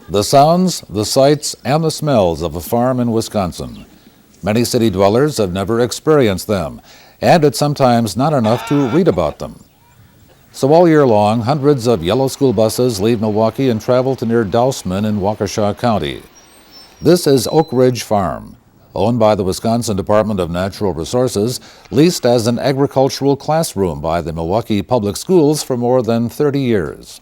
The sounds, the sights, and the smells of a farm in Wisconsin. Many city dwellers have never experienced them, and it's sometimes not enough to read about them. So all year long, hundreds of yellow school buses leave Milwaukee and travel to near Dousman in Waukesha County. This is Oak Ridge Farm, owned by the Wisconsin Department of Natural Resources, leased as an agricultural classroom by the Milwaukee Public Schools for more than 30 years.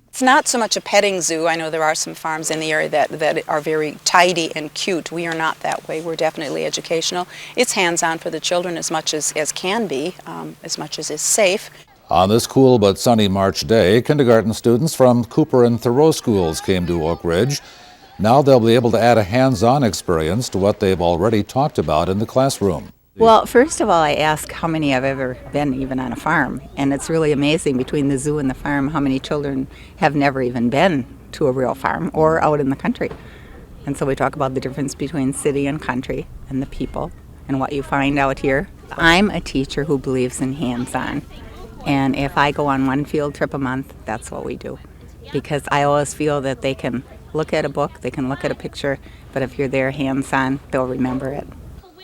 It's not so much a petting zoo. I know there are some farms in the area that are very tidy and cute. We are not that way. We're definitely educational. It's hands-on for the children as much as can be, as much as is safe. On this cool but sunny March day, kindergarten students from Cooper and Thoreau schools came to Oak Ridge. Now they'll be able to add a hands-on experience to what they've already talked about in the classroom. Well, first of all, I ask how many have ever been even on a farm. And it's really amazing between the zoo and the farm how many children have never even been to a real farm or out in the country. And so we talk about the difference between city and country and the people and what you find out here. I'm a teacher who believes in hands-on. And if I go on one field trip a month, that's what we do. Because I always feel that they can look at a book, they can look at a picture, but if you're there hands-on, they'll remember it.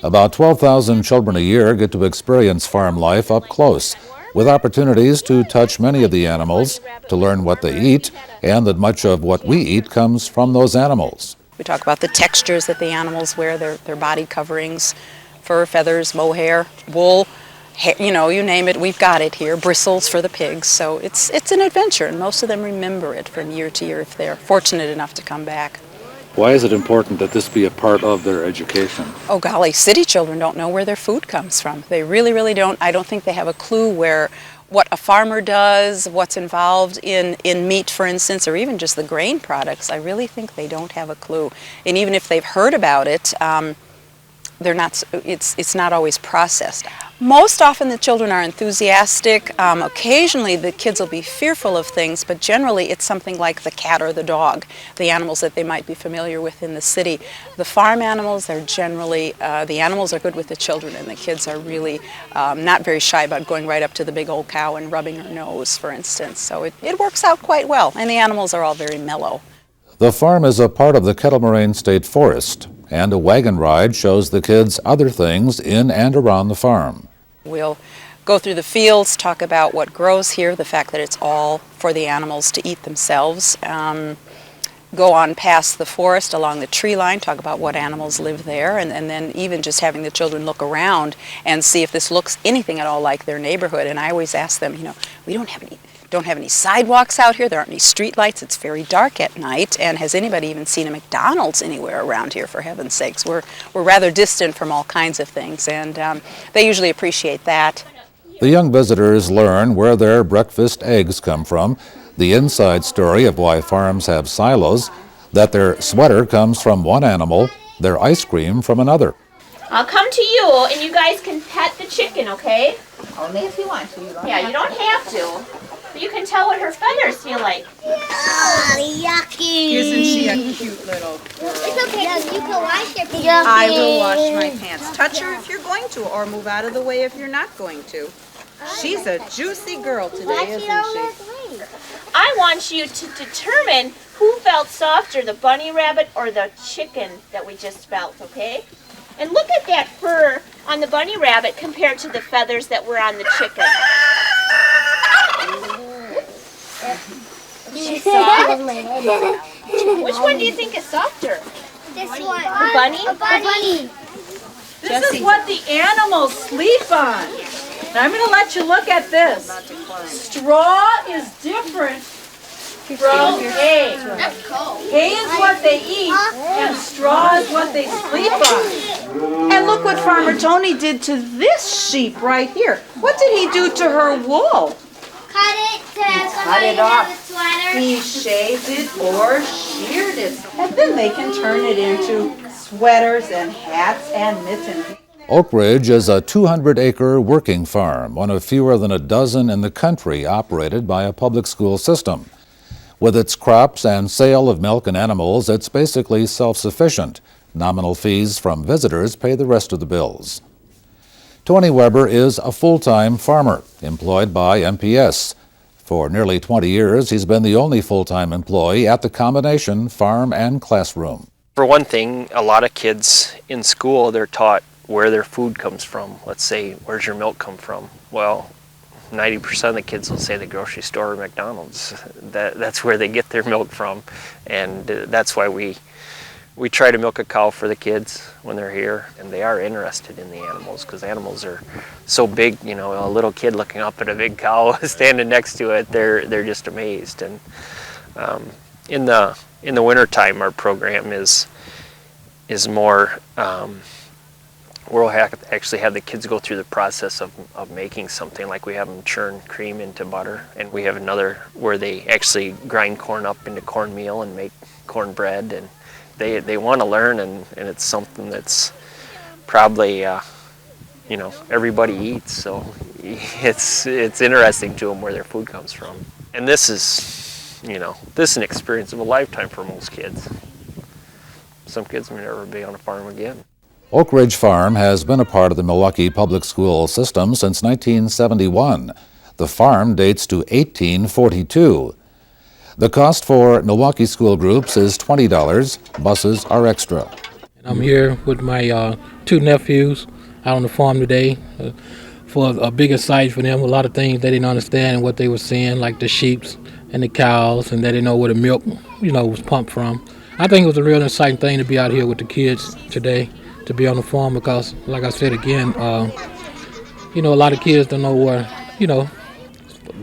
About 12,000 children a year get to experience farm life up close, with opportunities to touch many of the animals, to learn what they eat, and that much of what we eat comes from those animals. We talk about the textures that the animals wear, their body coverings, fur, feathers, mohair, wool, hair, you know, you name it, we've got it here, bristles for the pigs. So it's an adventure, and most of them remember it from year to year if they're fortunate enough to come back. Why is it important that this be a part of their education? Oh golly, city children don't know where their food comes from. They really, really don't. I don't think they have a clue what a farmer does, what's involved in meat, for instance, or even just the grain products. I really think they don't have a clue. And even if they've heard about it, it's not always processed. Most often the children are enthusiastic. Occasionally the kids will be fearful of things, but generally it's something like the cat or the dog, the animals that they might be familiar with in the city. The farm animals, they're generally, the animals are good with the children, and the kids are really not very shy about going right up to the big old cow and rubbing her nose, for instance. So it works out quite well, and the animals are all very mellow. The farm is a part of the Kettle Moraine State Forest, and a wagon ride shows the kids other things in and around the farm. We'll go through the fields, talk about what grows here, the fact that it's all for the animals to eat themselves. Go on past the forest along the tree line, talk about what animals live there, and then even just having the children look around and see if this looks anything at all like their neighborhood. And I always ask them, you know, we don't have any sidewalks out here, there aren't any street lights, it's very dark at night, and has anybody even seen a McDonald's anywhere around here, for heaven's sakes? We're rather distant from all kinds of things, and they usually appreciate that. The young visitors learn where their breakfast eggs come from, the inside story of why farms have silos, that their sweater comes from one animal, their ice cream from another. I'll come to you, and you guys can pet the chicken, okay? Only if you want to. You don't have to. But you can tell what her feathers feel like. Oh, yucky. Isn't she a cute little girl? It's okay, you can wash your pants. I will wash my pants. Touch her if you're going to, or move out of the way if you're not going to. She's a juicy girl today, isn't she? I want you to determine who felt softer, the bunny rabbit or the chicken that we just felt, okay? And look at that fur on the bunny rabbit compared to the feathers that were on the chicken. She's soft? Which one do you think is softer? This one. The bunny? A bunny. This is what the animals sleep on. Now I'm going to let you look at this. Straw is different from hay. Hay is what they eat, and straw is what they sleep on. And look what Farmer Tony did to this sheep right here. What did he do to her wool? Cut it to have Cut somebody it have a off. sweater. He shaved it or sheared it. And then they can turn it into sweaters and hats and mittens. Oak Ridge is a 200-acre working farm, one of fewer than a dozen in the country operated by a public school system. With its crops and sale of milk and animals, it's basically self-sufficient. Nominal fees from visitors pay the rest of the bills. Tony Weber is a full-time farmer employed by MPS. For nearly 20 years, he's been the only full-time employee at the combination farm and classroom. For one thing, a lot of kids in school, they're taught where their food comes from. Let's say, where's your milk come from? Well, 90% of the kids will say the grocery store or McDonald's. That's where they get their milk from, and that's why we try to milk a cow for the kids when they're here, and they are interested in the animals because animals are so big. You know, a little kid looking up at a big cow standing next to it, they're just amazed. And in the wintertime, our program is more. We'll actually have the kids go through the process of making something, like we have them churn cream into butter, and we have another where they actually grind corn up into cornmeal and make cornbread, and they want to learn, and it's something that's probably everybody eats, so it's interesting to them where their food comes from. And this is an experience of a lifetime for most kids. Some kids may never be on a farm again. Oak Ridge Farm has been a part of the Milwaukee Public School system since 1971. The farm dates to 1842. The cost for Milwaukee school groups is $20. Buses are extra. I'm here with my two nephews out on the farm today for a bigger site for them. A lot of things they didn't understand and what they were seeing, like the sheep and the cows, and they didn't know where the milk, was pumped from. I think it was a real exciting thing to be out here with the kids today, to be on the farm, because, like I said again, a lot of kids don't know where,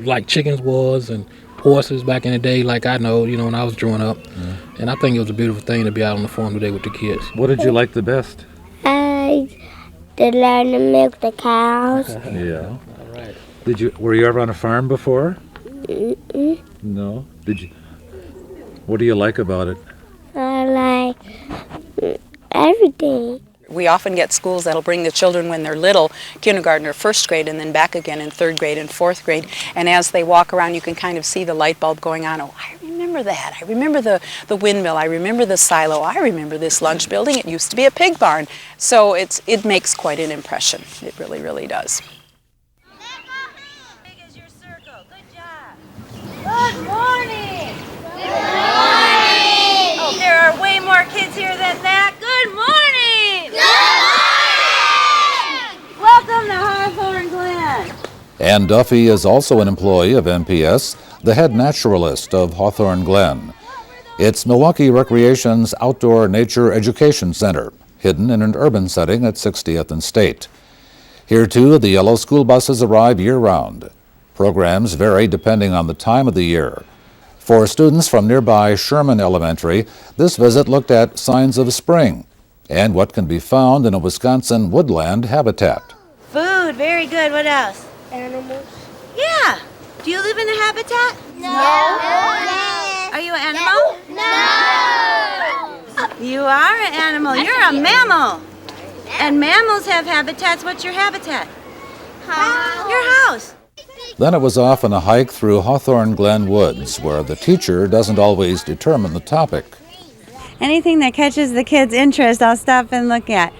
like chickens was and horses back in the day, like I know, when I was growing up. Yeah. And I think it was a beautiful thing to be out on the farm today with the kids. What did you like the best? I did learn to milk the cows. Yeah. All right. Were you ever on a farm before? Mm-mm. No. What do you like about it? I like everything. We often get schools that'll bring the children when they're little, kindergarten or first grade, and then back again in third grade and fourth grade. And as they walk around, you can kind of see the light bulb going on. Oh, I remember that. I remember the windmill. I remember the silo. I remember this lunch building. It used to be a pig barn. So it makes quite an impression. It really, really does. Big as your circle. Good job. Good morning. Good morning. Oh, there are way more kids here than that. Good morning. Welcome to Hawthorne Glen. Ann Duffy is also an employee of MPS, the head naturalist of Hawthorne Glen. It's Milwaukee Recreation's outdoor nature education center, hidden in an urban setting at 60th and State. Here, too, the yellow school buses arrive year-round. Programs vary depending on the time of the year. For students from nearby Sherman Elementary, this visit looked at signs of spring and what can be found in a Wisconsin woodland habitat. Food, very good. What else? Animals. Yeah. Do you live in a habitat? No. Are you an animal? No. You are an animal. You're a mammal. And mammals have habitats. What's your habitat? House. Your house. Then it was off on a hike through Hawthorne Glen Woods, where the teacher doesn't always determine the topic. Anything that catches the kids' interest, I'll stop and look at.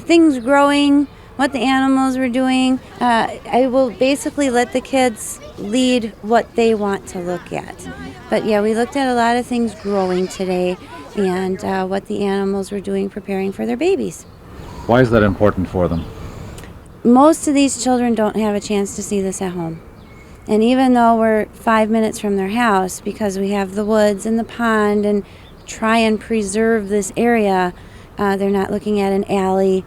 Things growing, what the animals were doing. I will basically let the kids lead what they want to look at. But yeah, we looked at a lot of things growing today and what the animals were doing preparing for their babies. Why is that important for them? Most of these children don't have a chance to see this at home. And even though we're 5 minutes from their house, because we have the woods and the pond and try and preserve this area, they're not looking at an alley.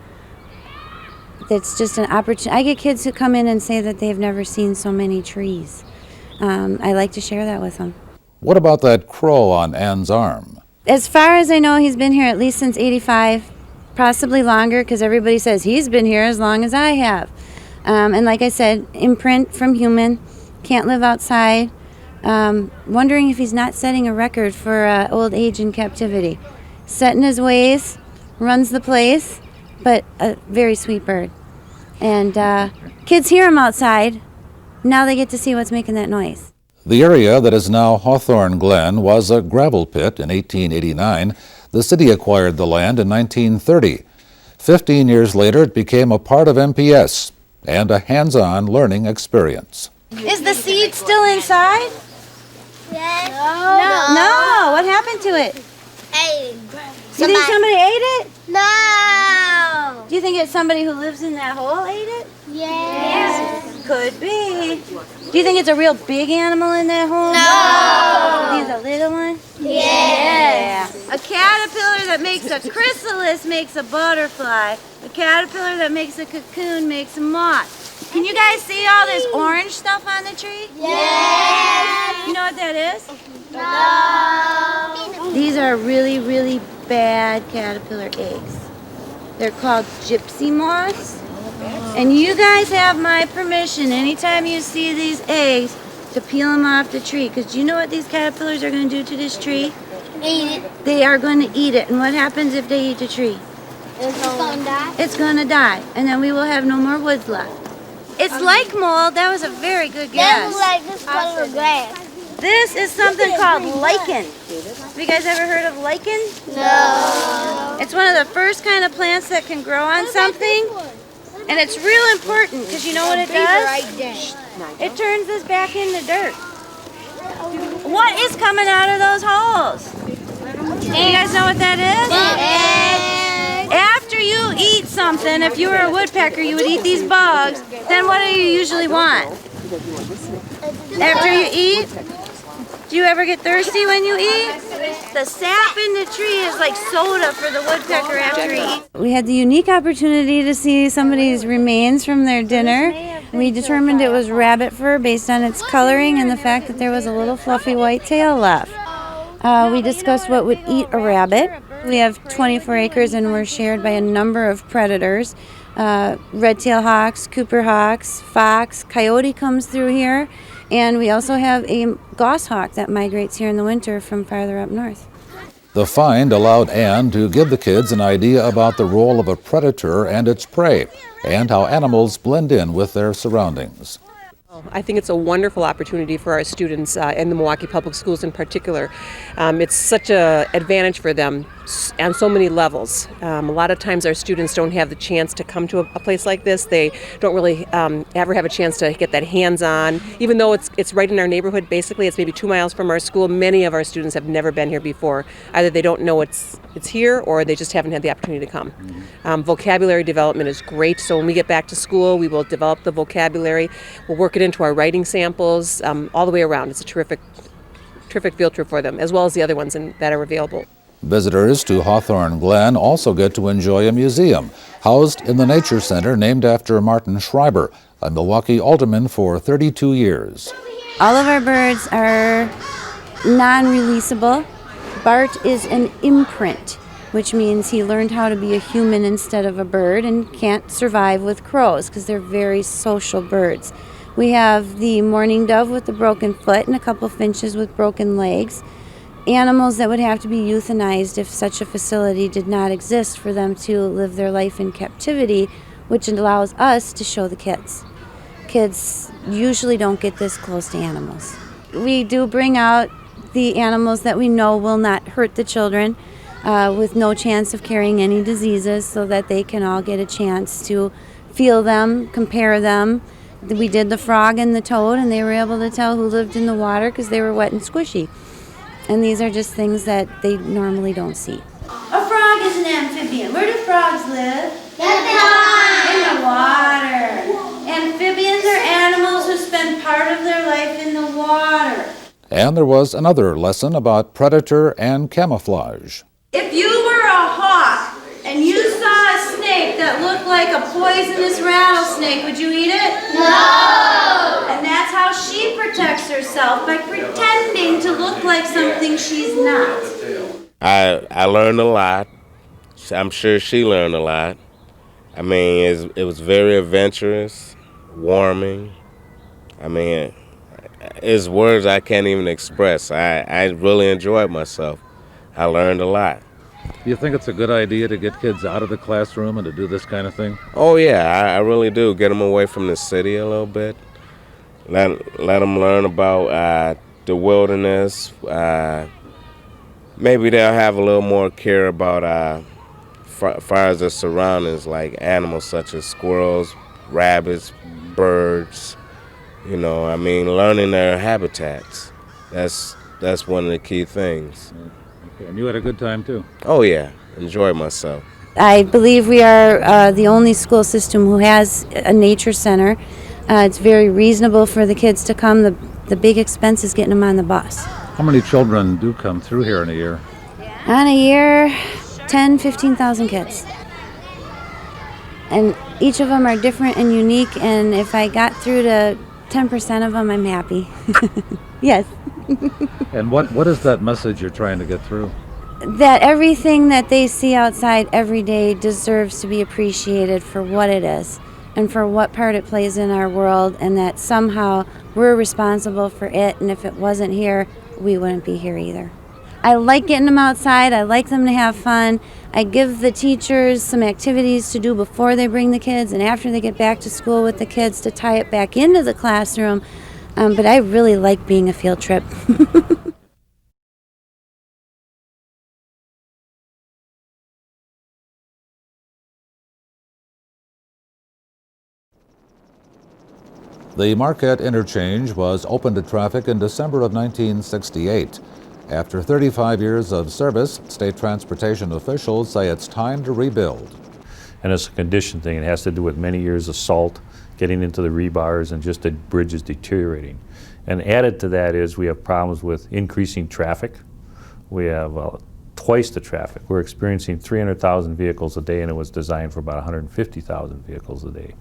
It's just an opportunity. I get kids who come in and say that they've never seen so many trees. I like to share that with them. What about that crow on Ann's arm? As far as I know, he's been here at least since '85, possibly longer, because everybody says he's been here as long as I have. And like I said, imprint from human, can't live outside. Wondering if he's not setting a record for old age in captivity. Set in his ways, runs the place, but a very sweet bird. And kids hear him outside. Now they get to see what's making that noise. The area that is now Hawthorne Glen was a gravel pit in 1889. The city acquired the land in 1930. 15 years later, it became a part of MPS and a hands-on learning experience. Is the seed still inside? Yes. No. What happened to it? Hey. You think somebody ate it? No. Do you think it's somebody who lives in that hole ate it? Yes. Could be. Do you think it's a real big animal in that hole? No. Think it's a little one? Yes. Yeah. A caterpillar that makes a chrysalis makes a butterfly. A caterpillar that makes a cocoon makes a moth. Can you guys see all this orange stuff on the tree? Yes. You know what that is? No. These are really, really bad caterpillar eggs. They're called gypsy moths. And you guys have my permission anytime you see these eggs to peel them off the tree. Because do you know what these caterpillars are going to do to this tree? Eat it. They are going to eat it. And what happens if they eat the tree? It's gonna die. It's going to die. And then we will have no more woods left. It's like mold. That was a very good They guess. look like this color of grass. This is something called lichen. Have you guys ever heard of lichen? No. It's one of the first kind of plants that can grow on something. And it's real important because you know what it does? It turns this back into dirt. What is coming out of those holes? Do you guys know what that is? After you eat something, if you were a woodpecker, you would eat these bugs, then what do you usually want? After you eat? Do you ever get thirsty when you eat? The sap in the tree is like soda for the woodpecker after he eats. We had the unique opportunity to see somebody's remains from their dinner. We determined it was rabbit fur based on its coloring and the fact that there was a little fluffy white tail left. We discussed what would eat a rabbit. We have 24 acres and we're shared by a number of predators. Red-tailed hawks, Cooper hawks, fox, coyote comes through here. And we also have a goshawk that migrates here in the winter from farther up north. The find allowed Anne to give the kids an idea about the role of a predator and its prey, and how animals blend in with their surroundings. I think it's a wonderful opportunity for our students in the Milwaukee Public Schools in particular. It's such an advantage for them on so many levels. A lot of times our students don't have the chance to come to a place like this. They don't really ever have a chance to get that hands-on. Even though it's right in our neighborhood, basically it's maybe 2 miles from our school, many of our students have never been here before. Either they don't know it's here or they just haven't had the opportunity to come. Vocabulary development is great, so when we get back to school we will develop the vocabulary. We'll work it into our writing samples all the way around. It's a terrific field trip for them, as well as the other ones that are available. Visitors to Hawthorne Glen also get to enjoy a museum housed in the Nature Center named after Martin Schreiber, a Milwaukee alderman for 32 years. All of our birds are non-releasable. Bart is an imprint, which means he learned how to be a human instead of a bird and can't survive with crows because they're very social birds. We have the mourning dove with the broken foot and a couple finches with broken legs. Animals that would have to be euthanized if such a facility did not exist for them to live their life in captivity, which allows us to show the kids. Kids usually don't get this close to animals. We do bring out the animals that we know will not hurt the children with no chance of carrying any diseases so that they can all get a chance to feel them, compare them. We did the frog and the toad and they were able to tell who lived in the water because they were wet and squishy. And these are just things that they normally don't see. A frog is an amphibian. Where do frogs live? In the water. Amphibians are animals who spend part of their life in the water. And there was another lesson about predator and camouflage. If you were a hawk and you saw a snake that looked like a poisonous rattlesnake, would you eat it? No! And that's how she protects herself, by pretending to look like something she's not. I learned a lot. I'm sure she learned a lot. I mean, it was very adventurous, warming. I mean, it's words I can't even express. I really enjoyed myself. I learned a lot. Do you think it's a good idea to get kids out of the classroom and to do this kind of thing? Oh yeah, I really do. Get them away from the city a little bit. Let them learn about the wilderness. Maybe they'll have a little more care about far as the surroundings, like animals such as squirrels, rabbits, birds, You know, I mean, learning their habitats. That's one of the key things. Okay, and you had a good time too? Oh yeah, enjoyed myself. I believe we are the only school system who has a nature center. It's very reasonable for the kids to come. The big expense is getting them on the bus. How many children do come through here in a year? On a year, 10, 15,000 kids. And each of them are different and unique, and if I got through to 10% of them, I'm happy. Yes. And what is that message you're trying to get through? That everything that they see outside every day deserves to be appreciated for what it is and for what part it plays in our world, and that somehow we're responsible for it, and if it wasn't here, we wouldn't be here either. I like getting them outside. I like them to have fun. I give the teachers some activities to do before they bring the kids and after they get back to school with the kids to tie it back into the classroom. But I really like being a field trip. The Marquette Interchange was opened to traffic in December of 1968. After 35 years of service, state transportation officials say it's time to rebuild. And it's a condition thing. It has to do with many years of salt getting into the rebars and just the bridge is deteriorating. And added to that is we have problems with increasing traffic. We have twice the traffic. We're experiencing 300,000 vehicles a day, and it was designed for about 150,000 vehicles a day.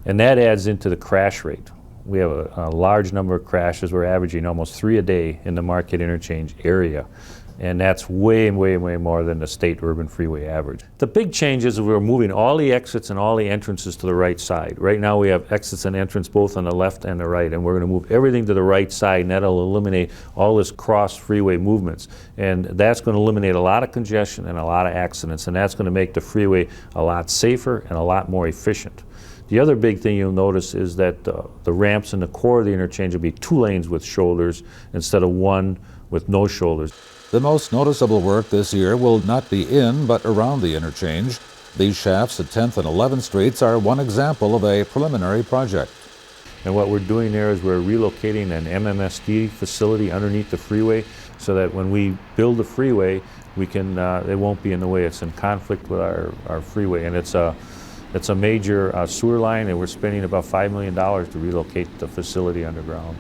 And that adds into the crash rate. We have a large number of crashes. We're averaging almost 3 a day in the Marquette Interchange area. And that's way, way, way more than the state urban freeway average. The big change is we're moving all the exits and all the entrances to the right side. Right now we have exits and entrance both on the left and the right, and we're going to move everything to the right side, and that'll eliminate all this cross freeway movements. And that's going to eliminate a lot of congestion and a lot of accidents, and that's going to make the freeway a lot safer and a lot more efficient. The other big thing you'll notice is that the ramps in the core of the interchange will be 2 lanes with shoulders instead of 1 with no shoulders. The most noticeable work this year will not be in but around the interchange. These shafts at 10th and 11th Streets are one example of a preliminary project. And what we're doing there is we're relocating an MMSD facility underneath the freeway so that when we build the freeway, we can, it won't be in the way. It's in conflict with our freeway, and it's a major sewer line, and we're spending about $5 million to relocate the facility underground.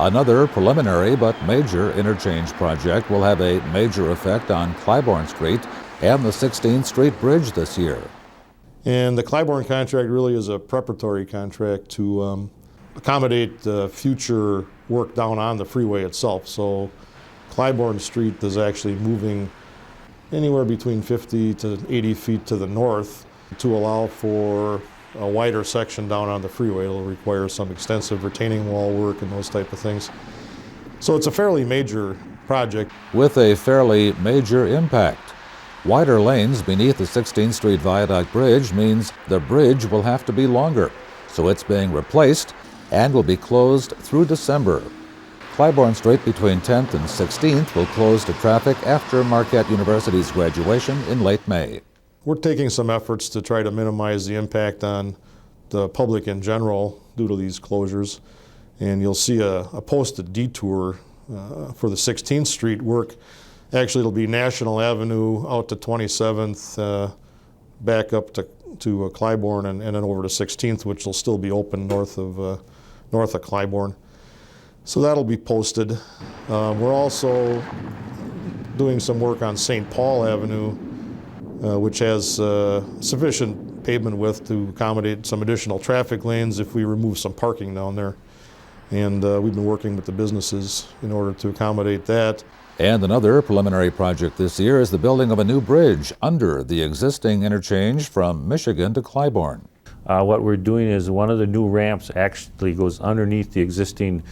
Another preliminary but major interchange project will have a major effect on Clybourne Street and the 16th Street Bridge this year. And the Clybourne contract really is a preparatory contract to accommodate future work down on the freeway itself. So Clybourne Street is actually moving anywhere between 50 to 80 feet to the north to allow for a wider section down on the freeway. It'll require some extensive retaining wall work and those type of things. So it's a fairly major project. With a fairly major impact. Wider lanes beneath the 16th Street Viaduct Bridge means the bridge will have to be longer, so it's being replaced and will be closed through December. Clybourne Street between 10th and 16th will close to traffic after Marquette University's graduation in late May. We're taking some efforts to try to minimize the impact on the public in general due to these closures. And you'll see a posted detour for the 16th Street work. Actually, it'll be National Avenue out to 27th, back up to Clybourne, and then over to 16th, which will still be open north of Clybourne. So that'll be posted. We're also doing some work on St. Paul Avenue, which has sufficient pavement width to accommodate some additional traffic lanes if we remove some parking down there. And we've been working with the businesses in order to accommodate that. And another preliminary project this year is the building of a new bridge under the existing interchange from Michigan to Clybourne. What we're doing is one of the new ramps actually goes underneath the existing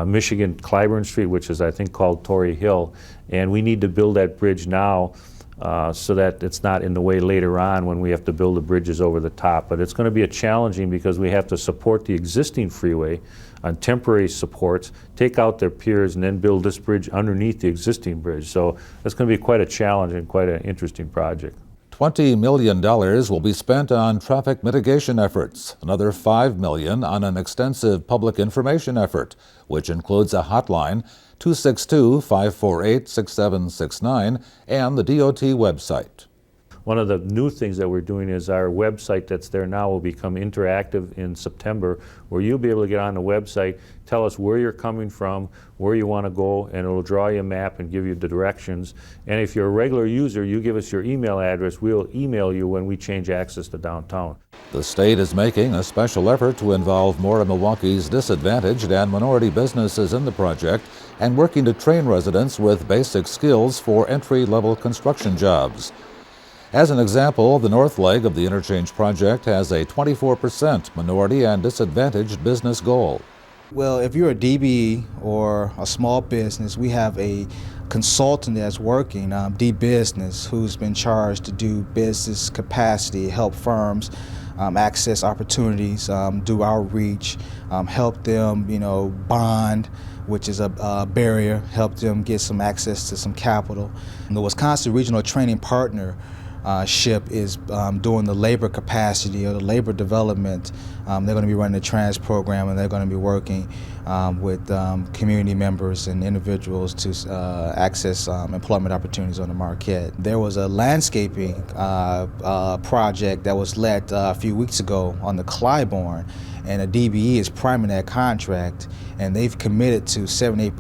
Michigan Clybourne Street, which is I think called Torrey Hill. And we need to build that bridge now so that it's not in the way later on when we have to build the bridges over the top. But it's going to be challenging because we have to support the existing freeway on temporary supports, take out their piers, and then build this bridge underneath the existing bridge. So it's going to be quite a challenge and quite an interesting project. $20 million will be spent on traffic mitigation efforts, another $5 million on an extensive public information effort, which includes a hotline, 262-548-6769, and the DOT website. One of the new things that we're doing is our website that's there now will become interactive in September, where you'll be able to get on the website, tell us where you're coming from, where you want to go, and it'll draw you a map and give you the directions. And if you're a regular user, you give us your email address, we'll email you when we change access to downtown. The state is making a special effort to involve more of Milwaukee's disadvantaged and minority businesses in the project and working to train residents with basic skills for entry-level construction jobs. As an example, the north leg of the Interchange project has a 24% minority and disadvantaged business goal. Well, if you're a DBE or a small business, we have a consultant that's working, D-Business, who's been charged to do business capacity, help firms access opportunities, do outreach, help them, bond, which is a barrier, help them get some access to some capital. And the Wisconsin Regional Training Partner ship is doing the labor capacity or the labor development. They're going to be running the trans program, and they're going to be working with community members and individuals to access employment opportunities on the Marquette. There was a landscaping project that was let a few weeks ago on the Clybourne, and a DBE is priming that contract, and they've committed to 78%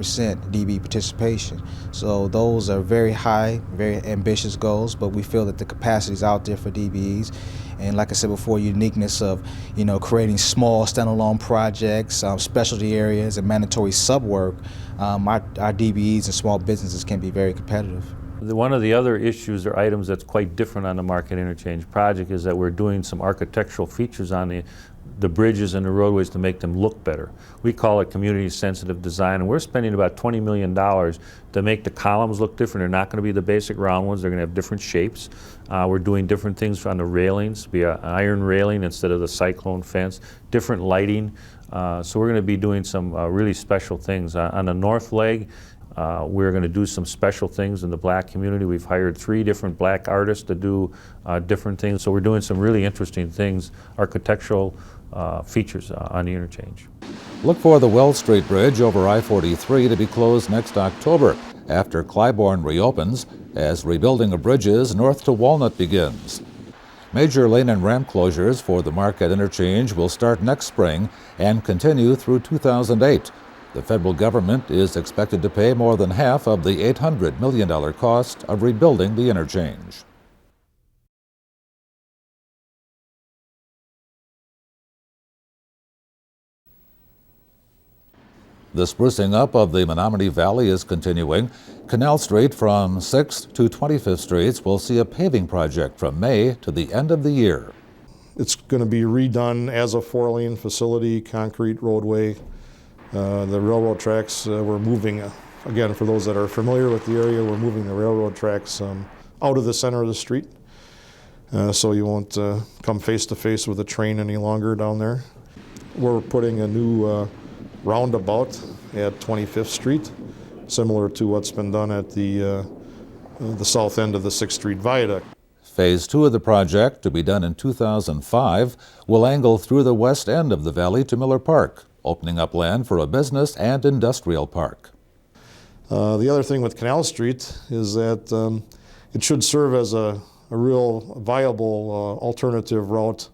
DBE participation. So those are very high, very ambitious goals, but we feel that the capacity is out there for DBEs. And like I said before, uniqueness of creating small standalone projects, specialty areas, and mandatory sub work, our DBEs and small businesses can be very competitive. One of the other issues or items that's quite different on the Marquette Interchange project is that we're doing some architectural features on the bridges and the roadways to make them look better. We call it community sensitive design, and we're spending about $20 million to make the columns look different. They're not going to be the basic round ones, they're going to have different shapes. We're doing different things on the railings, be an iron railing instead of the cyclone fence, different lighting. So we're going to be doing some really special things. On the north leg, we're going to do some special things in the black community. We've hired 3 different black artists to do different things. So we're doing some really interesting things, architectural features on the interchange. Look for the Wells Street Bridge over I-43 to be closed next October after Clybourne reopens, as rebuilding of bridges north to Walnut begins. Major lane and ramp closures for the Marquette Interchange will start next spring and continue through 2008. The federal government is expected to pay more than half of the $800 million cost of rebuilding the interchange. The sprucing up of the Menominee Valley is continuing. Canal Street from 6th to 25th Streets will see a paving project from May to the end of the year. It's going to be redone as a 4-lane facility, concrete roadway. The railroad tracks, we're moving, again, for those that are familiar with the area, we're moving the railroad tracks out of the center of the street. So you won't come face to face with a train any longer down there. We're putting a new roundabout at 25th Street, similar to what's been done at the south end of the 6th Street Viaduct. Phase 2 of the project, to be done in 2005, will angle through the west end of the valley to Miller Park, opening up land for a business and industrial park. The other thing with Canal Street is that it should serve as a real viable alternative route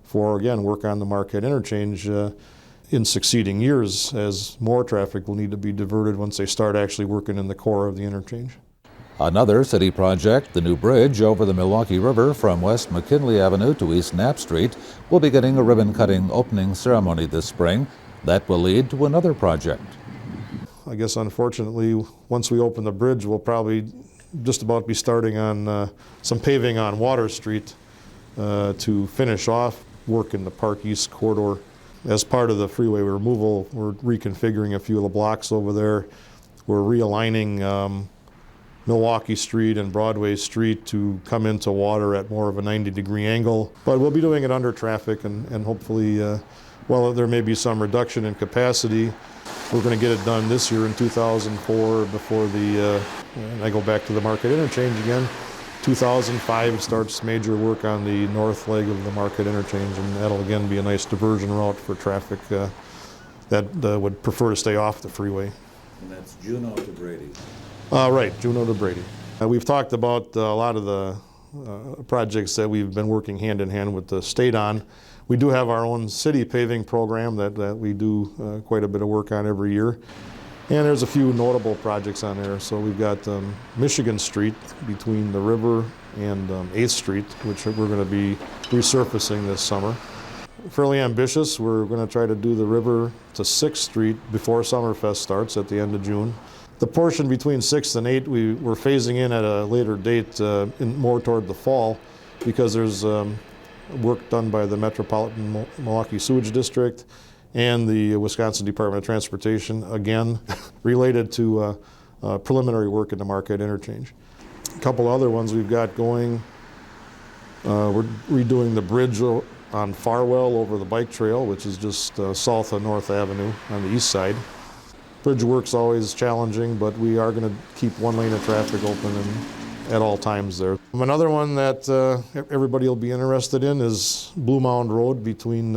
for, again, work on the Marquette Interchange in succeeding years, as more traffic will need to be diverted once they start actually working in the core of the interchange. Another city project, the new bridge over the Milwaukee River from West McKinley Avenue to East Knapp Street, will be getting a ribbon-cutting opening ceremony this spring. That will lead to another project. I guess, unfortunately, once we open the bridge, we'll probably just about be starting on some paving on Water Street to finish off work in the Park East corridor. As part of the freeway removal, we're reconfiguring a few of the blocks over there. We're realigning Milwaukee Street and Broadway Street to come into water at more of a 90-degree angle. But we'll be doing it under traffic, and hopefully, while there may be some reduction in capacity, we're going to get it done this year in 2004 before I go back to the Marquette Interchange again. 2005 starts major work on the north leg of the Marquette Interchange, and that'll again be a nice diversion route for traffic that would prefer to stay off the freeway. And that's Juneau to Brady. Right, Juneau to Brady. We've talked about a lot of the projects that we've been working hand in hand with the state on. We do have our own city paving program that we do quite a bit of work on every year. And there's a few notable projects on there. So we've got Michigan Street between the river and 8th Street, which we're going to be resurfacing this summer. Fairly ambitious. We're going to try to do the river to 6th Street before Summerfest starts at the end of June. The portion between 6th and 8th we're phasing in at a later date, more toward the fall, because there's work done by the Metropolitan Milwaukee Sewage District and the Wisconsin Department of Transportation, again, related to preliminary work at the Marquette Interchange. A couple other ones we've got going. We're redoing the bridge on Farwell over the bike trail, which is just south of North Avenue on the east side. Bridge work's always challenging, but we are going to keep one lane of traffic open at all times there. Another one that everybody will be interested in is Blue Mound Road between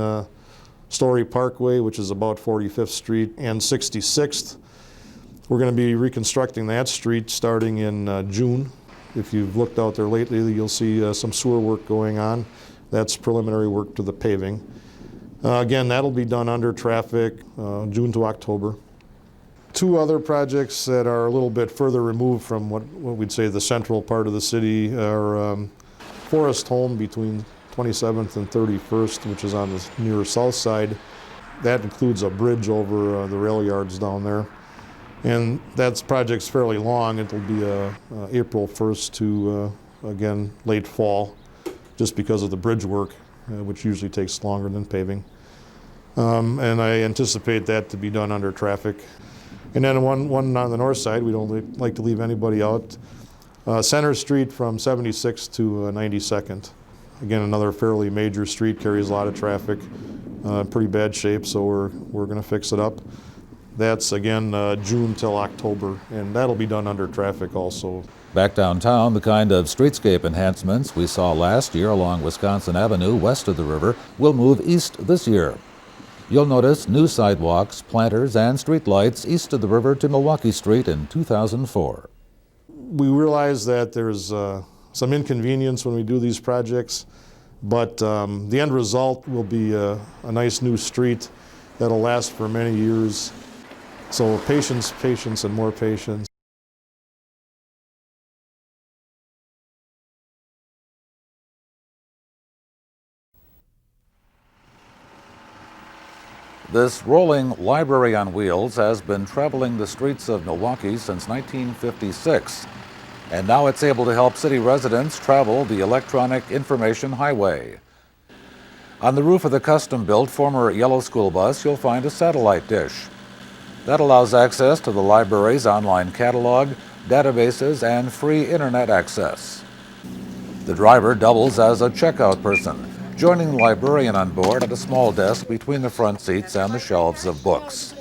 Story Parkway, which is about 45th Street, and 66th. We're going to be reconstructing that street starting in June. If you've looked out there lately, you'll see some sewer work going on. That's preliminary work to the paving. Again, that'll be done under traffic June to October. Two other projects that are a little bit further removed from what we'd say the central part of the city are Forest Home between 27th and 31st, which is on the near south side. That includes a bridge over the rail yards down there. And that project's fairly long. It'll be April 1st to, again, late fall, just because of the bridge work, which usually takes longer than paving. And I anticipate that to be done under traffic. And then one on the north side, we don't like to leave anybody out. Center Street from 76th to 92nd. Again, another fairly major street, carries a lot of traffic, pretty bad shape, so we're going to fix it up. That's, again, June till October, and that'll be done under traffic also. Back downtown, the kind of streetscape enhancements we saw last year along Wisconsin Avenue west of the river will move east this year. You'll notice new sidewalks, planters, and streetlights east of the river to Milwaukee Street in 2004. We realize that there's some inconvenience when we do these projects, but the end result will be a nice new street that'll last for many years. So patience, patience, and more patience. This rolling library on wheels has been traveling the streets of Milwaukee since 1956, and now it's able to help city residents travel the electronic information highway. On the roof of the custom-built former yellow school bus, you'll find a satellite dish. That allows access to the library's online catalog, databases, and free internet access. The driver doubles as a checkout person, joining the librarian on board at a small desk between the front seats and the shelves of books.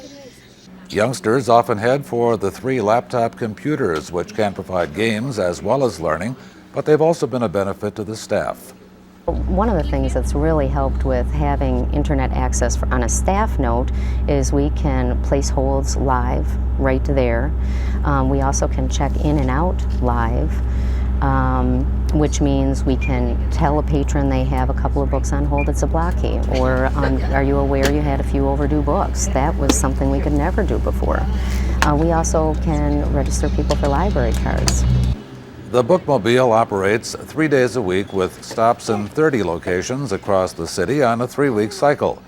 Youngsters often head for the 3 laptop computers, which can provide games as well as learning, but they've also been a benefit to the staff. One of the things that's really helped with having internet access on a staff note is we can place holds live right there. We also can check in and out live, which means we can tell a patron they have a couple of books on hold, it's a blocky, or are you aware you had a few overdue books? That was something we could never do before. We also can register people for library cards. The Bookmobile operates 3 days a week with stops in 30 locations across the city on a 3-week cycle.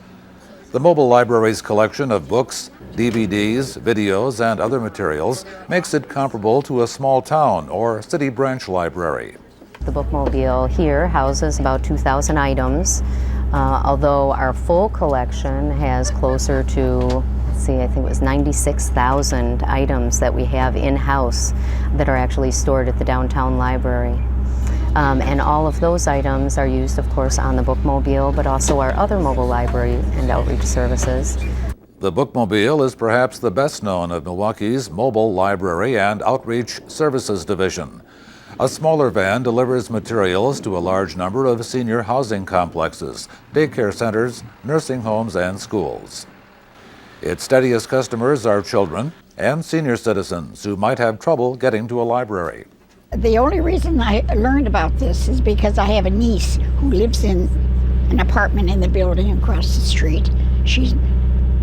The mobile library's collection of books, DVDs, videos, and other materials makes it comparable to a small town or city branch library. The Bookmobile here houses about 2,000 items, although our full collection has closer to, I think it was 96,000 items that we have in-house that are actually stored at the downtown library. And all of those items are used, of course, on the Bookmobile, but also our other mobile library and outreach services. The Bookmobile is perhaps the best known of Milwaukee's mobile library and outreach services division. A smaller van delivers materials to a large number of senior housing complexes, daycare centers, nursing homes, and schools. Its steadiest customers are children and senior citizens who might have trouble getting to a library. The only reason I learned about this is because I have a niece who lives in an apartment in the building across the street. She's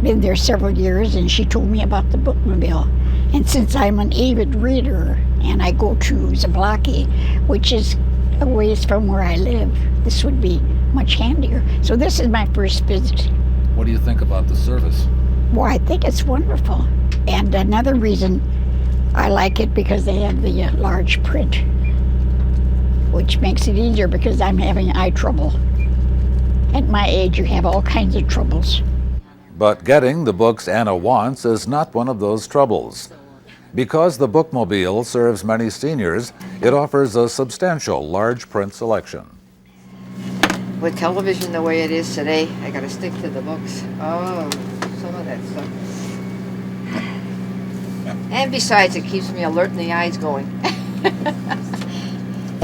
been there several years, and she told me about the bookmobile. And since I'm an avid reader and I go to Zablocki, which is a ways from where I live, this would be much handier. So this is my first visit. What do you think about the service? Well, I think it's wonderful. And another reason I like it because they have the large print, which makes it easier because I'm having eye trouble. At my age, you have all kinds of troubles. But getting the books Anna wants is not one of those troubles. Because the bookmobile serves many seniors, it offers a substantial large print selection. With television the way it is today, I gotta stick to the books. Oh, some of that stuff. And besides, it keeps me alert and the eyes going.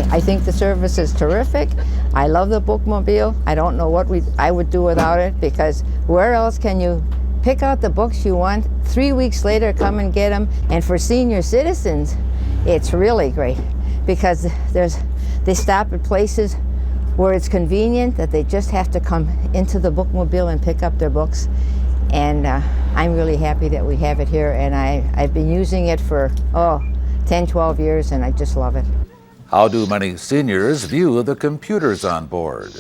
I think the service is terrific. I love the bookmobile. I don't know what I would do without it, because where else can you pick out the books you want, 3 weeks later come and get them? And for senior citizens, it's really great because they stop at places where it's convenient that they just have to come into the bookmobile and pick up their books. And I'm really happy that we have it here, and I've been using it for 10, 12 years, and I just love it. How do many seniors view the computers on board?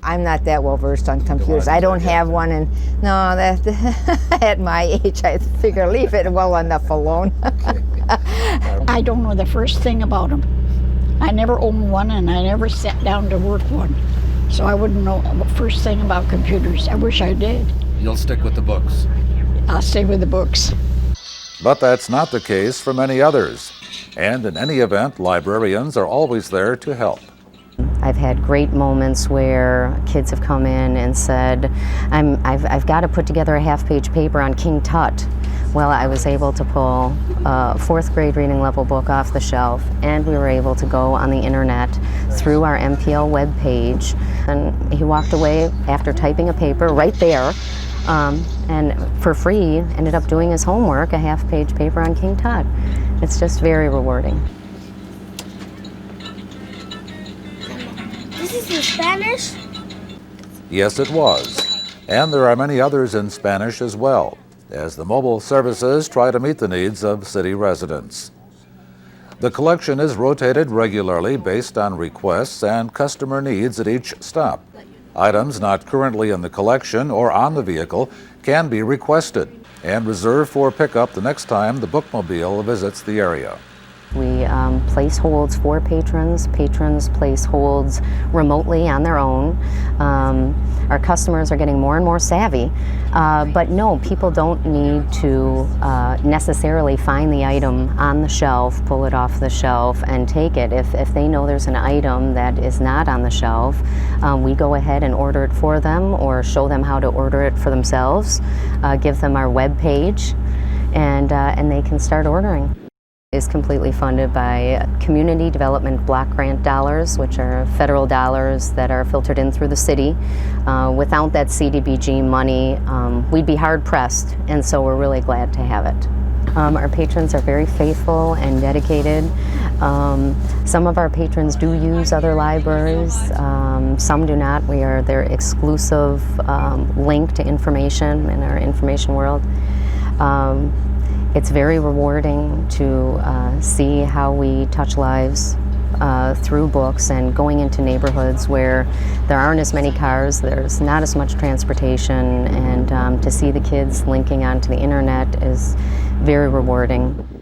I'm not that well versed on computers. I don't have one, and no, that at my age, I figure leave it well enough alone. I don't know the first thing about them. I never owned one, and I never sat down to work one. So I wouldn't know the first thing about computers. I wish I did. You'll stick with the books. I'll stay with the books. But that's not the case for many others. And in any event, librarians are always there to help. I've had great moments where kids have come in and said, I've got to put together a half-page paper on King Tut. Well, I was able to pull a 4th grade reading level book off the shelf, and we were able to go on the internet through our MPL web page. And he walked away after typing a paper right there, and for free ended up doing his homework, a half-page paper on King Tut. It's just very rewarding. This is in Spanish? Yes, it was. And there are many others in Spanish as well, as the mobile services try to meet the needs of city residents. The collection is rotated regularly based on requests and customer needs at each stop. Items not currently in the collection or on the vehicle can be requested and reserved for pickup the next time the bookmobile visits the area. We place holds for patrons. Patrons place holds remotely on their own. Our customers are getting more and more savvy, but no, people don't need to necessarily find the item on the shelf, pull it off the shelf, and take it. If they know there's an item that is not on the shelf, we go ahead and order it for them or show them how to order it for themselves, give them our web page, and they can start ordering. Is completely funded by Community Development Block Grant dollars, which are federal dollars that are filtered in through the city. Without that CDBG money, we'd be hard pressed, and so we're really glad to have it. Our patrons are very faithful and dedicated. Some of our patrons do use other libraries, some do not. We are their exclusive link to information in our information world. It's very rewarding to see how we touch lives through books and going into neighborhoods where there aren't as many cars, there's not as much transportation, and to see the kids linking onto the internet is very rewarding.